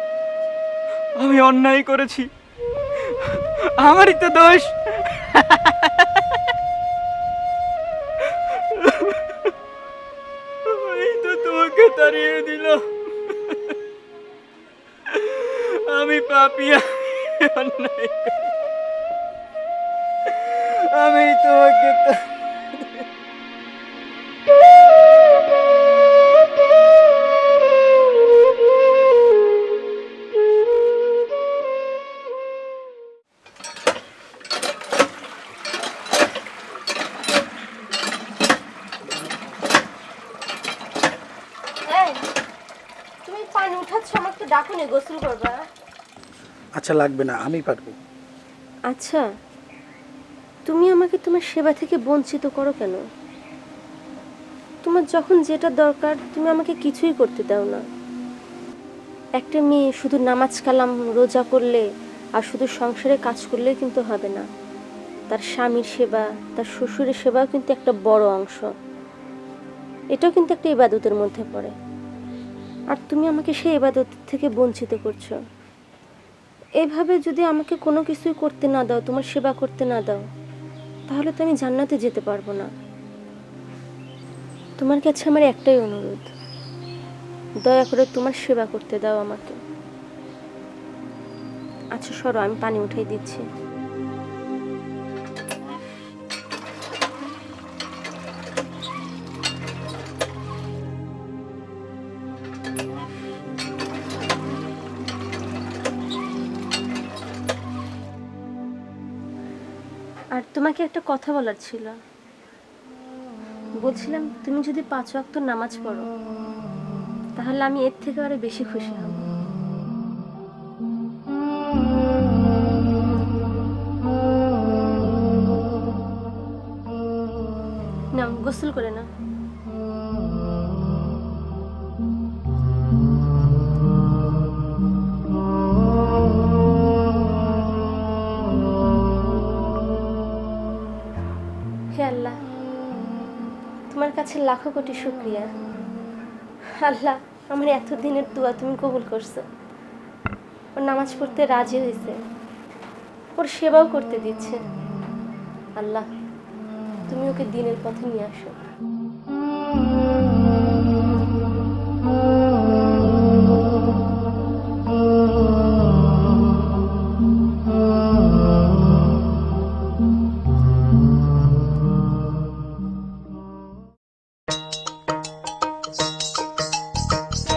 Speaker 3: আমি অন্যায় করেছি, আমারই তো দোষ। এই তো তোমাকে তাড়িয়ে দিল। আমি পাপী, আমি অন্যায় করেছি। আমি তোমাকে
Speaker 1: এই, তুমি পানি উঠাচ্ছ, আমাকে তো ডাকো নি, গোসল করবা।
Speaker 2: আচ্ছা লাগবে না, আমি পারবো।
Speaker 1: আচ্ছা, তুমি আমাকে তোমার সেবা থেকে বঞ্চিত করো কেন? তোমার যখন যেটা দরকার তুমি আমাকে কিছুই করতে দাও না। একটা মেয়ে শুধু নামাজ কালাম রোজা করলে আর শুধু সংসারে কাজ করলে কিন্তু হবে না। তার স্বামীর সেবা, তার শ্বশুরের সেবাও কিন্তু একটা বড় অংশ। এটাও কিন্তু একটা ইবাদতের মধ্যে পড়ে। আর তুমি আমাকে সেই ইবাদত থেকে বঞ্চিত করছো। এভাবে যদি আমাকে কোনো কিছুই করতে না দাও, তোমার সেবা করতে না দাও, তাহলে তো আমি জান্নাতে যেতে পারবো না। তোমার কাছে আমার একটাই অনুরোধ, দয়া করে তোমার সেবা করতে দাও আমাকে। আচ্ছা সরো, আমি পানি উঠাই দিচ্ছি। আর তোমাকে একটা কথা বলার ছিল। বলছিলাম তুমি যদি 5 ওয়াক্ত নামাজ পড়ো তাহলে আমি এর থেকে আরো বেশি খুশি হব। নাও গোসল করে নাও। হে আল্লাহ, তোমার কাছে লাখো কোটি শুকরিয়া। আল্লাহ, আমার এতদিনের দোয়া তুমি কবুল করছো। ওর নামাজ পড়তে রাজি হয়েছে, ওর সেবাও করতে দিচ্ছে। আল্লাহ, তুমি ওকে দিনের পথে নিয়ে আসো।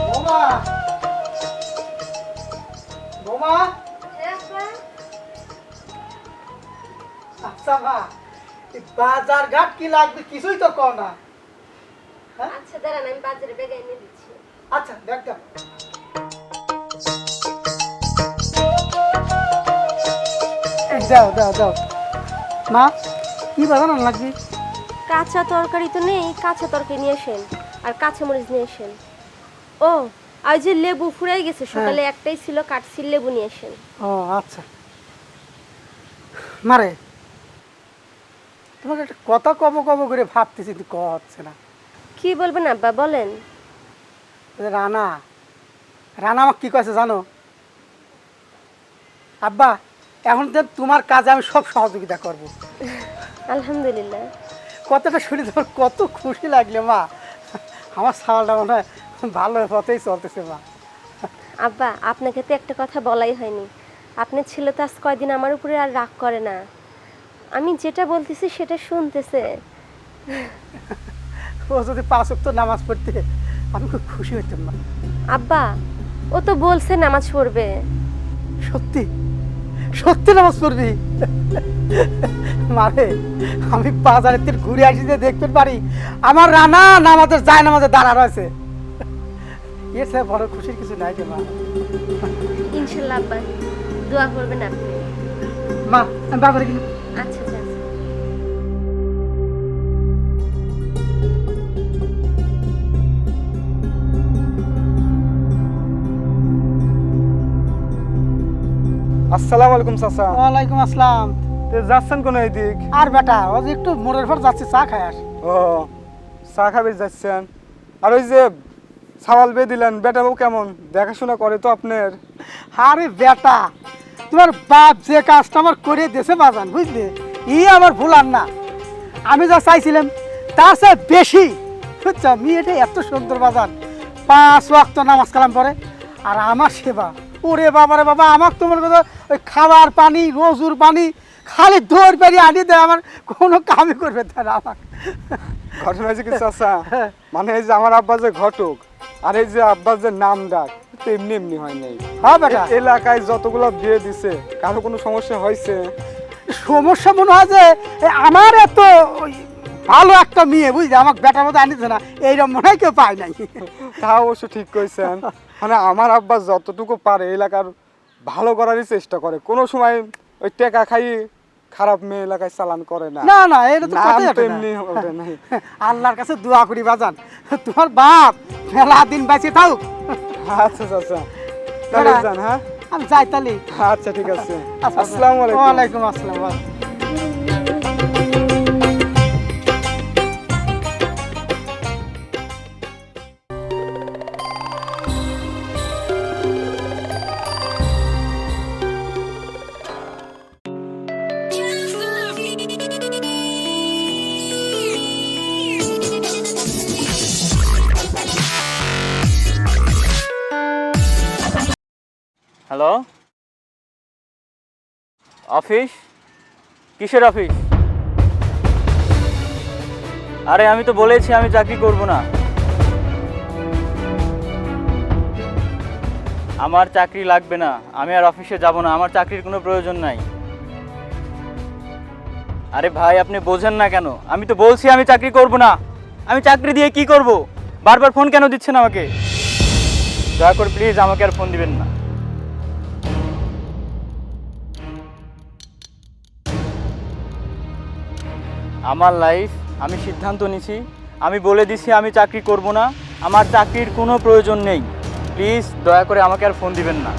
Speaker 4: বোমা, বোমা, আচ্ছা মা, এই বাজার ঘাট কি লাগবে কিছুই তো কও না।
Speaker 1: আচ্ছা দাঁড়ান, আমি বাজারে ব্যাগে এনে দিচ্ছি।
Speaker 4: আচ্ছা দেখতাম। যাও যাও যাও মা, কি বাজার আনা লাগবে?
Speaker 1: কাঁচা তরকারি তো নেই, কাঁচা তরকারি নিয়ে আসেন আর কাঁচা মরিচ নিয়ে আসেন। ও আর যে লেবু ফুরাই গেছে, সকালে একটাই ছিল, কাটছি, লেবু নিয়ে আসেন।
Speaker 4: ও আচ্ছা মারে, তোমাকে একটা কথা কব কব করে ভাবতেছি, কিন্তু কওয়া হচ্ছে না।
Speaker 1: কি বলবেন আব্বা, বলেন।
Speaker 4: ওই যে রানা, রানা আমাকে কি কয়েছে জানো? আব্বা, এখন তো তোমার কাজে আমি সব সহযোগিতা করব।
Speaker 1: আলহামদুলিল্লাহ।
Speaker 4: কথাটা শুনে তোমার কত খুশি লাগলে মা। আমার সাওয়ালটা মনে হয় ভালো পথেই চলতেছে মা।
Speaker 1: আব্বা, আপনাকে তো একটা কথা বলাই হয়নি। আপনার ছেলে তো আজ কয়দিন আমার উপরে আর রাগ করে না। আমি যেটা বলতেছি সেটা শুনতেছে।
Speaker 4: ও যদি 5 ওয়াক্ত নামাজ পড়তে আমি খুব খুশি হইতাম মা।
Speaker 1: আব্বা, ও তো বলছে নামাজ পড়বে।
Speaker 4: সত্যি সত্যি নামাজ পড়বি? মারে, আমি বাজারের থেকে ঘুরে আসি যে দেখতে পারি আমার রানা নামাজের যায় নামাজে দাঁড়া রয়েছে। এর চেয়ে বড় খুশির কিছু নাই রে মা।
Speaker 1: ইনশাল্লাহ আব্বা, দোয়া করবেন আপনি।
Speaker 4: মা আমি বাজারে গেলাম।
Speaker 1: আচ্ছা আচ্ছা আচ্ছা।
Speaker 5: আসসালামু আলাইকুম চাচা।
Speaker 4: ওয়ালাইকুম আসসালাম।
Speaker 5: যাচ্ছেন কোন এদিক?
Speaker 4: আর বেটা, ও যে একটু মোড়ের পর যাচ্ছি, চা খাই আস।
Speaker 5: ও চা খাবে যাচ্ছেন? আর ওই যে সাওয়াল বে দিলেন, বেটা বউ কেমন, দেখাশোনা করে তো আপনার?
Speaker 4: আরে বেটা, তোমার বাপ যে কাজটা আমার করে দিয়েছে বাজান, বুঝলে, আমার ভুলার না। আমি যা চাইছিলাম তার চেয়ে বেশি, বুঝছো, মেয়েটা এত সুন্দর বাজান, 5 ওয়াক্ত নামাজ কালাম পরে, আর আমার সেবা, ওরে বাবা রে বাবা, আমাকে তোমার কথা ওই খাবার পানি, রোজুর পানি খালি দৌড় পেরিয়ে আনি দেয়, আমার কোনো কামই করবে তারা আমাকে।
Speaker 5: ঘটনা হয়েছে কি চাচা, মানে এই যে আমার আব্বা যে ঘটক, আর এই যে আব্বার যে নাম ডাক, তো এমনি এমনি হয় নাই।
Speaker 4: হ্যাঁ বেটা,
Speaker 5: এলাকায় যতগুলো বিয়ে দিছে, কারো কোনো সমস্যা হয়েছে?
Speaker 4: সমস্যা মনে হয় যে আমার এত ওই ভালো একটা মেয়ে, বুঝলি, আমাকে বেটার মতো আনিছে না, এইরকম মনে হয় কেউ পায় নাই।
Speaker 5: তা অবশ্য ঠিক কইছেন। মানে আমার আব্বা যতটুকু পারে এলাকার ভালো করারই চেষ্টা করে, কোনো সময় ওই টেকা খাই খারাপ মেয়ে এলাকায় চালান করে না।
Speaker 4: না না, এটা তো
Speaker 5: নাম
Speaker 4: কথাই
Speaker 5: তো
Speaker 4: ওঠে না।
Speaker 5: এমনি ওঠে নাই।
Speaker 4: আল্লাহর কাছে দোয়া করি বাজান, তোমার বাপ মেলা দিন বেঁচে থাকুক।
Speaker 5: আচ্ছা চাচা, তাহলে
Speaker 4: বেটা,
Speaker 5: যান। হ্যাঁ
Speaker 4: আমি যাই তাহলে।
Speaker 5: আচ্ছা ঠিক আছে,
Speaker 4: আচ্ছা,
Speaker 5: আসসালামু আলাইকুম।
Speaker 4: ওয়ালাইকুম আসসালাম।
Speaker 3: Hello, office? কিসের অফিস? আরে আমি তো বলেছি আমি চাকরি করব না। আমার চাকরি লাগবে না, আমি আর অফিসে যাব না, আমার চাকরির কোনো প্রয়োজন নাই। আরে ভাই আপনি বোঝেন না কেন? আমি তো বলছি আমি চাকরি করব না। আমি চাকরি দিয়ে কি করব? বারবার ফোন কেন দিচ্ছেন আমাকে? দয়া করে প্লিজ আমাকে আর ফোন দিবেন না। আমার লাইফ, আমি সিদ্ধান্ত নিছি, আমি বলে দিছি আমি চাকরি করব না, আমার চাকরির কোনো প্রয়োজন নেই। প্লিজ দয়া করে আমাকে আর ফোন দিবেন না।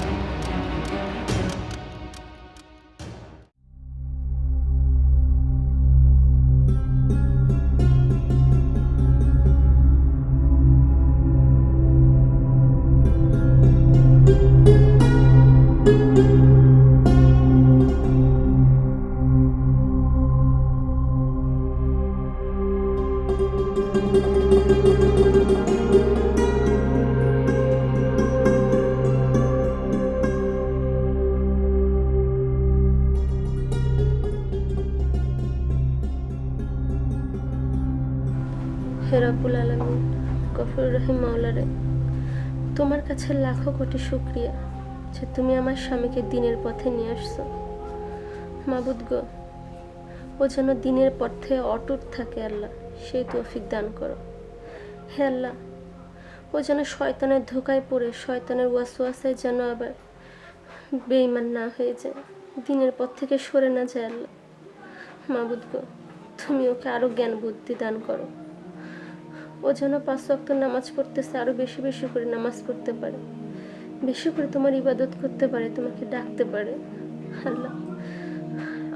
Speaker 1: হে রব্বুল আলামিন, গফুর রহিম মাওলারে, তোমার কাছে লাখো কোটি শুকরিয়া যে তুমি আমার স্বামীকে দিনের পথে নিয়ে আসছো। মাবুদ গো, ও যেন দিনের পথে অটুট থাকে আল্লাহ, সেই তৌফিক দান করো। হে আল্লাহ, ও যেন শয়তানের ধোকায় পড়ে, শয়তানের ওয়াসওয়াসায় যেন আবার বেঈমান না হয়ে যায়, দিনের পথ থেকে সরে না যায় আল্লাহ। মাবুদ গো, তুমি ওকে আরো জ্ঞান বুদ্ধি দান করো। ও যেন 5 ওয়াক্ত নামাজ পড়তেছে, আরো বেশি বেশি করে নামাজ পড়তে পারে, বেশি করে তোমার ইবাদত করতে পারে, তোমাকে ডাকতে পারে। আল্লাহ,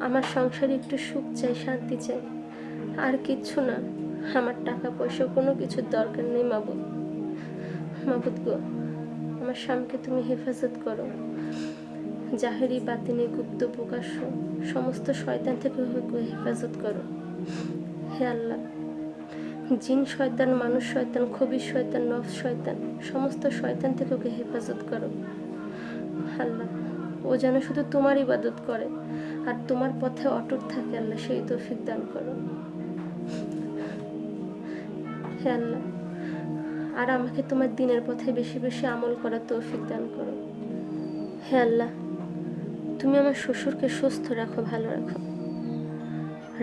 Speaker 1: আমার সংসারে একটু সুখ চাই, শান্তি চাই, আর কিচ্ছু না। আমার টাকা পয়সা কোনো কিছুর দরকার নেই মাবুদ। মাবুদ গো, আমার স্বামীকে তুমি হেফাজত করো, জাহেরি বাতিনি গুপ্ত প্রকাশ্য সমস্ত শয়তান থেকে হেফাজত করো। হে আল্লাহ, জিন শয়তান, মানুষ শয়তান, খবির শয়তান, নফস শয়তান, সমস্ত শয়তান থেকে ওকে হেফাজত করো। আল্লাহ, ও যেন শুধু তোমার ইবাদত করে আর তোমার পথে অটুট থাকে আল্লাহ, সেই তৌফিক দান করো। হে আল্লাহ, আর আমাকে তোমার দিনের পথে বেশি বেশি আমল করার তৌফিক দান করো। হে আল্লাহ, তুমি আমার শ্বশুরকে সুস্থ রাখো, ভালো রাখো।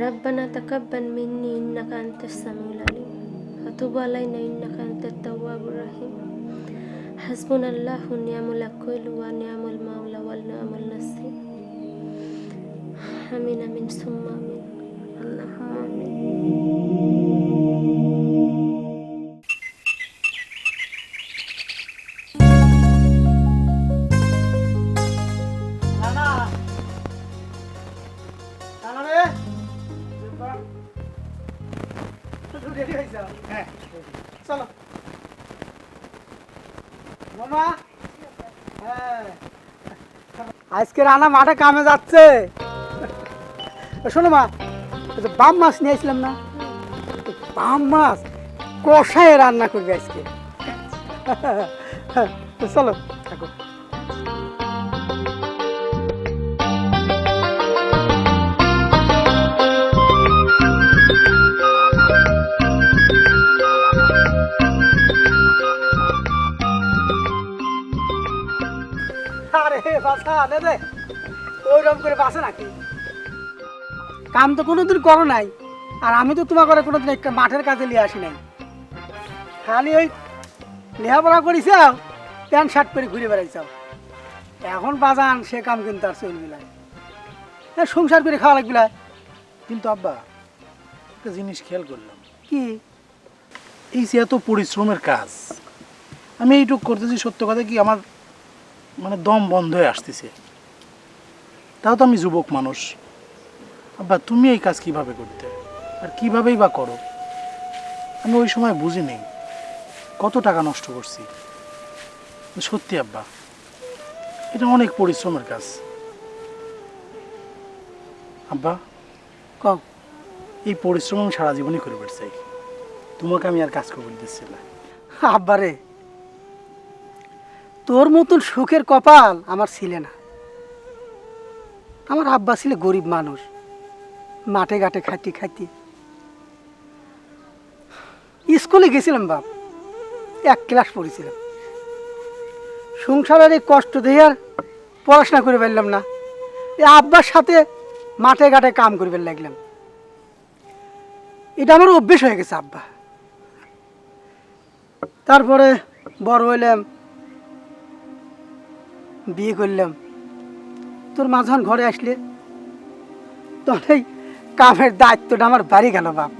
Speaker 1: ربنا تقبل مني إنك أنت السميع العليم وتب علينا إنك أنت التواب الرحيم حسبنا الله ونعم الوكيل ونعم المولى ونعم النصير آمين آمين ثم آمين اللهم آمين.
Speaker 4: চলো। মা হ্যাঁ আজকে রানা মাঠে কামে যাচ্ছে। শোনো মা, ওই যে বাম মাছ নিয়ে আসলাম না, ওই বাম মাছ কষায় রান্না করবে আজকে। তো চলো থাকো। আরে বাসা নে রে, ওইরকম করে বাসে নাকি? কাম তো কোনোদিন করো নাই, আর আমি তো তোমার ঘরে কোনোদিন একটা মাঠের কাজে নিয়ে আসি নাই। খালি ওই লেখাপড়া করিছাও, প্যান্ট শার্ট পরে ঘুরে বেড়াইছাও। এখন বাজান সে কাম কিন্তু আর চলবে না, সংসার করে খাওয়া লাগবে না।
Speaker 2: কিন্তু আব্বা একটা জিনিস খেয়াল করলাম,
Speaker 4: কি?
Speaker 2: এই যে এত পরিশ্রমের কাজ আমি এইটুক করতেছি, সত্য কথা কি আমার মানে দম বন্ধ হয়ে আসতেছে। তাও তো আমি যুবক মানুষ। আব্বা তুমি এই কাজ কিভাবে করতে আর কিভাবেই বা করো? আমি ওই সময় বুঝি নেই কত টাকা নষ্ট করছি। সত্যি আব্বা, এটা অনেক পরিশ্রমের কাজ। আব্বা
Speaker 4: কম
Speaker 2: এই পরিশ্রম আমি সারা জীবনই করে বেড়ে চাই, তোমাকে আমি আর কাজ করতে দিচ্ছি না।
Speaker 4: আব্বারে, তোর মতন সুখের কপাল আমার ছিলে না। আমার আব্বা ছিল গরিব মানুষ, মাঠে ঘাটে খাইতে খাইতে। স্কুলে গেছিলাম বাপ, 1 ক্লাস পড়েছিলাম। সংসারের এই কষ্ট দিয়ে আর পড়াশোনা করে পারলাম না, এই আব্বার সাথে মাঠে ঘাটে কাম করবে লাগলাম। এটা আমার অভ্যেস হয়ে গেছে আব্বা। তারপরে বড় হইলাম, বিয়ে করলাম। তোর মা যখন ঘরে আসলে তখন এই কামের দায়িত্বটা আমার বাড়ি গেল বাপ।